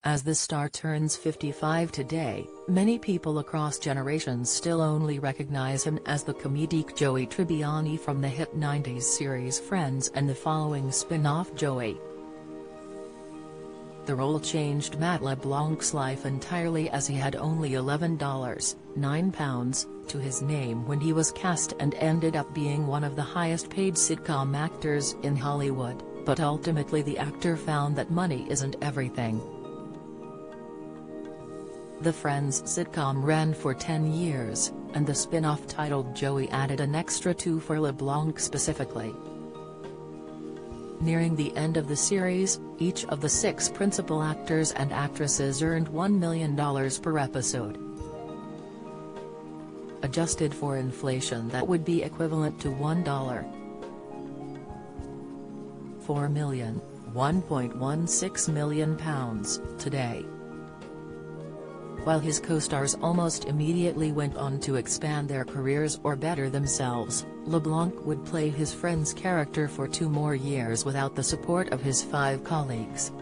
As the star turns 55 today, many people across generations still only recognize him as the comedic Joey Tribbiani from the hit 90s series Friends and the following spin-off Joey. The role changed Matt LeBlanc's life entirely, as he had only $11.09 to his name when he was cast and ended up being one of the highest-paid sitcom actors in Hollywood, but ultimately the actor found that money isn't everything. The Friends sitcom ran for 10 years, and the spin-off titled Joey added an extra 2 for LeBlanc specifically. Nearing the end of the series, each of the 6 principal actors and actresses earned $1 million per episode. Adjusted for inflation, that would be equivalent to $1.4 million, £1.16 million today. While his co-stars almost immediately went on to expand their careers or better themselves, LeBlanc would play his Friends character for 2 more years without the support of his 5 colleagues.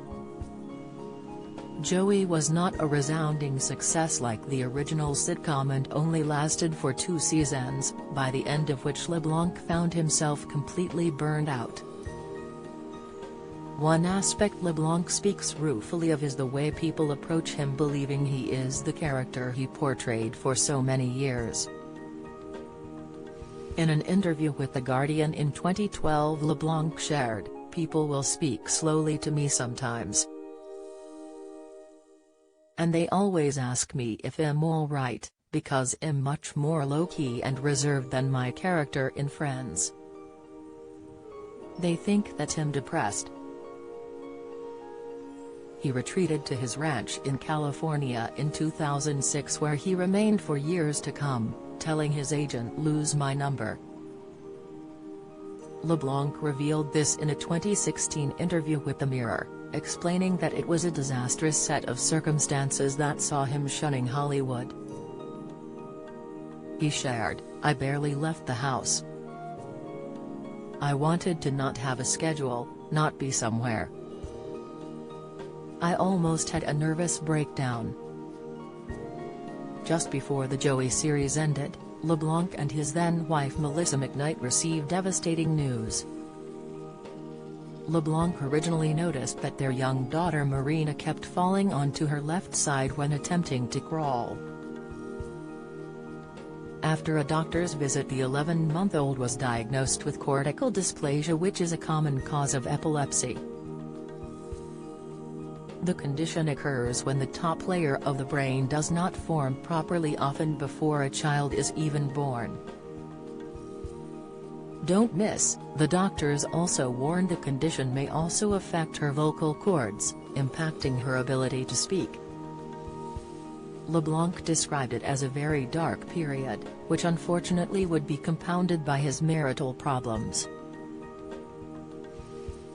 Joey was not a resounding success like the original sitcom and only lasted for 2 seasons, by the end of which LeBlanc found himself completely burned out. One aspect LeBlanc speaks ruefully of is the way people approach him, believing he is the character he portrayed for so many years. In an interview with The Guardian in 2012, LeBlanc shared, "People will speak slowly to me sometimes. And they always ask me if I'm alright, because I'm much more low-key and reserved than my character in Friends. They think that I'm depressed." He retreated to his ranch in California in 2006, where he remained for years to come, telling his agent, "Lose my number." LeBlanc revealed this in a 2016 interview with The Mirror, explaining that it was a disastrous set of circumstances that saw him shunning Hollywood. He shared, "I barely left the house. I wanted to not have a schedule, not be somewhere. I almost had a nervous breakdown." Just before the Joey series ended, LeBlanc and his then-wife Melissa McKnight received devastating news. LeBlanc originally noticed that their young daughter Marina kept falling onto her left side when attempting to crawl. After a doctor's visit, the 11-month-old was diagnosed with cortical dysplasia, which is a common cause of epilepsy. The condition occurs when the top layer of the brain does not form properly, often before a child is even born. Don't miss, the doctors also warned the condition may also affect her vocal cords, impacting her ability to speak. LeBlanc described it as a very dark period, which unfortunately would be compounded by his marital problems.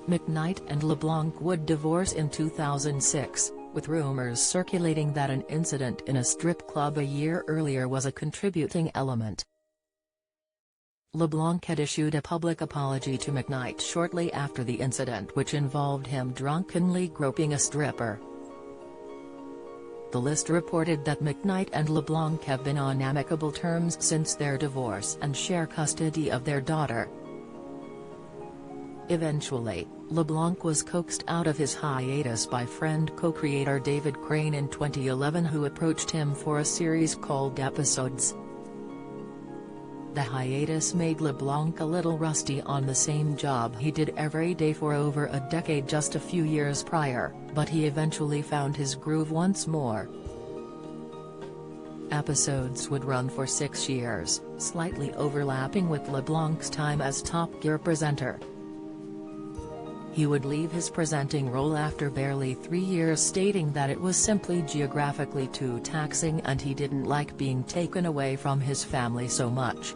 McKnight and LeBlanc would divorce in 2006, with rumors circulating that an incident in a strip club a year earlier was a contributing element. LeBlanc had issued a public apology to McKnight shortly after the incident, which involved him drunkenly groping a stripper. The list reported that McKnight and LeBlanc have been on amicable terms since their divorce and share custody of their daughter. Eventually, LeBlanc was coaxed out of his hiatus by friend co-creator David Crane in 2011, who approached him for a series called Episodes. The hiatus made LeBlanc a little rusty on the same job he did every day for over a decade just a few years prior, but he eventually found his groove once more. Episodes would run for 6 years, slightly overlapping with LeBlanc's time as Top Gear presenter. He would leave his presenting role after barely 3 years, stating that it was simply geographically too taxing and he didn't like being taken away from his family so much.